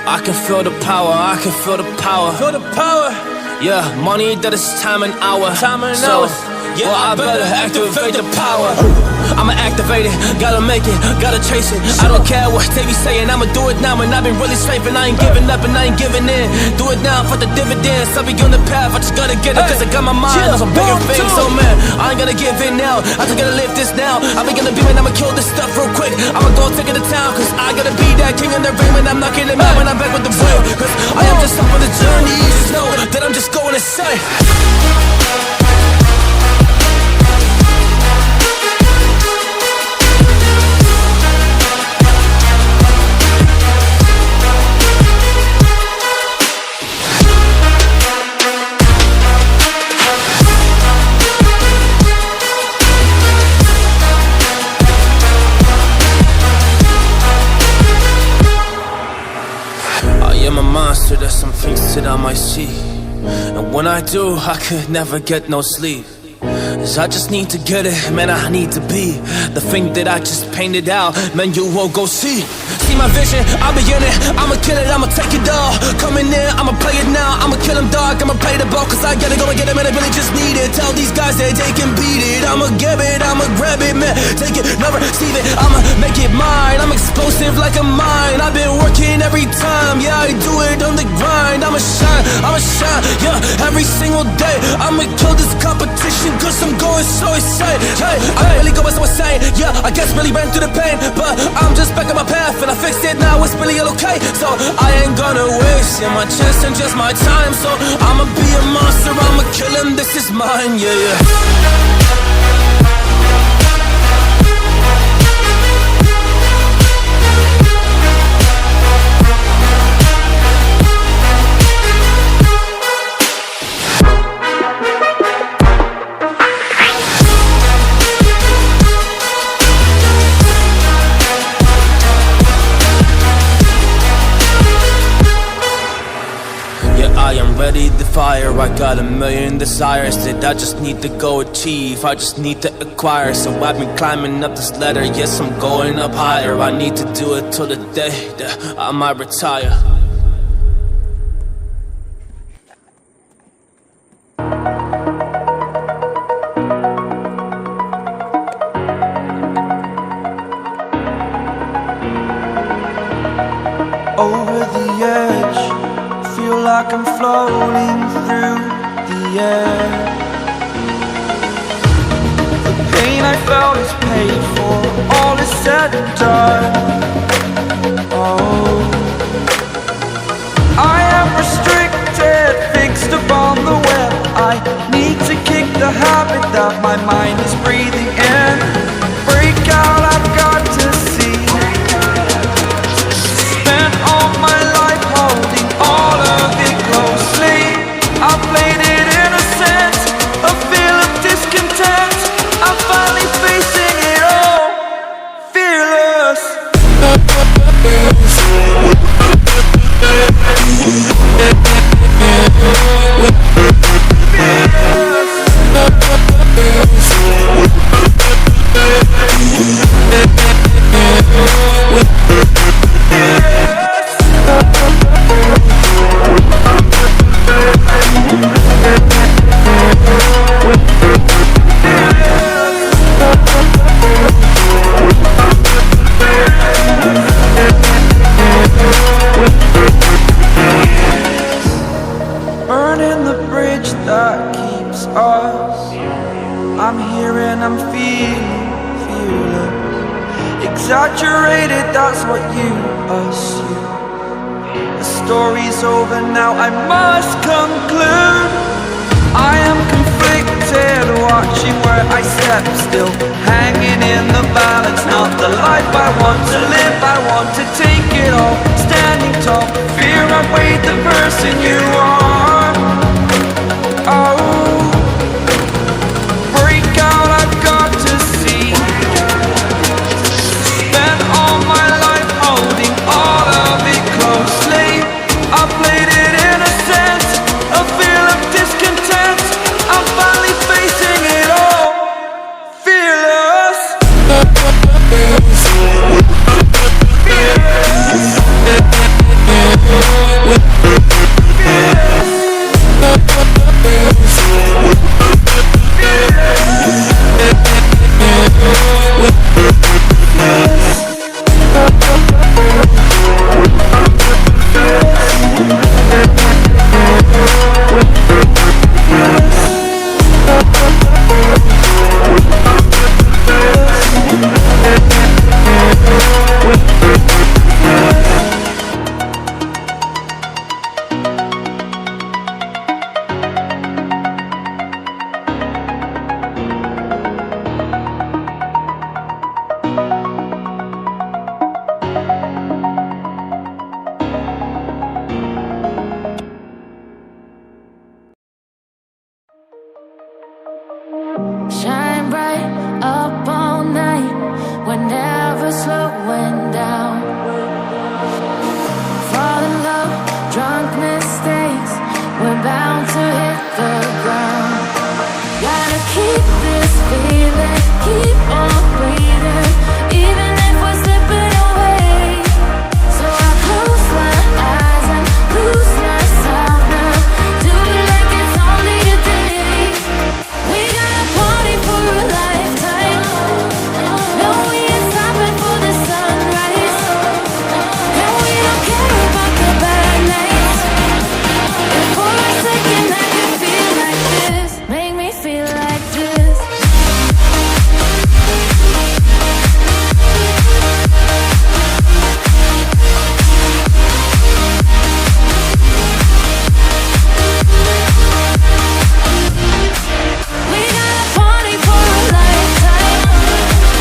I can feel the power, I can feel the power. Feel the power. Yeah, money that is time and hour. Time and hours. Yeah, well, I better activate the power. I'ma activate it, gotta make it, gotta chase it. I don't care what they be saying, I'ma do it now. And I've been really slaving, I ain't giving up and I ain't giving in. Do it now for the dividends, I'll be on the path, I just gotta get it. Cause I got my mind on some bigger things. So man, I ain't gonna give in now, I just gotta live this now. I be gonna be man, I'ma kill this stuff real quick. I'ma go take it to town, cause I gotta be that king in the ring. When I'm knocking it out, when I'm back with the win. Cause I am just up on the journey, you just know that I'm just going insane. Monster, there's some things that I might see, and when I do, I could never get no sleep. Cause I just need to get it, man, I need to be the thing that I just painted out, man, you won't go see. See my vision, I'll be in it, I'ma kill it, I'ma take it all. Coming in, I'ma play it now, I'ma kill him dog, I'ma play the ball. Cause I gotta go and get it, man, I really just need it. Tell these guys that they can beat it, I'ma get it, I'ma grab it, man. Take it, never receive it, I'ma make it mine. I'm explosive like a mine, I've been working every time. Yeah, I do it on the grind, I'ma shine, yeah, every single day. I'ma kill this competition cause I'm going so insane. Hey, I really going so insane, yeah, I guess really ran through the pain. But I'm just back on my path and I fixed it, now it's really okay. So I ain't gonna waste my chance and just my time. So I'ma be a monster, I'ma kill him, this is mine, yeah, yeah. I am ready to fire, I got a million desires that I just need to go achieve, I just need to acquire. So I've been climbing up this ladder, yes I'm going up higher. I need to do it till the day that I might retire. Over the edge, feel like I'm floating through the air. The pain I felt is paid for, all is said and done. Oh, I am restricted, fixed upon the web. I need to kick the habit that my mind is breathing in. Break out, I've got to see. Spent all my life holding all of it closely. I played it innocent, a feel of discontent. I'm finally facing it all, fearless. Burning the bridge that keeps us. I'm here and I'm feeling fearless. Exaggerated, that's what you assume. The story's over now, I must conclude. I am conflicted, watching where I step still, hanging in the balance. Not the life I want to live, I want to take it all. Standing tall, fear I weighed the person you are. Oh, break out, I've got to see. Spent all my life holding all of it closely. I played it innocent, a feel of discontent. I'm finally facing it all, fearless. Shine bright up all night, we're never slowing down. Fall in love, drunk mistakes, we're bound to hit the ground. Gotta keep this feeling, keep on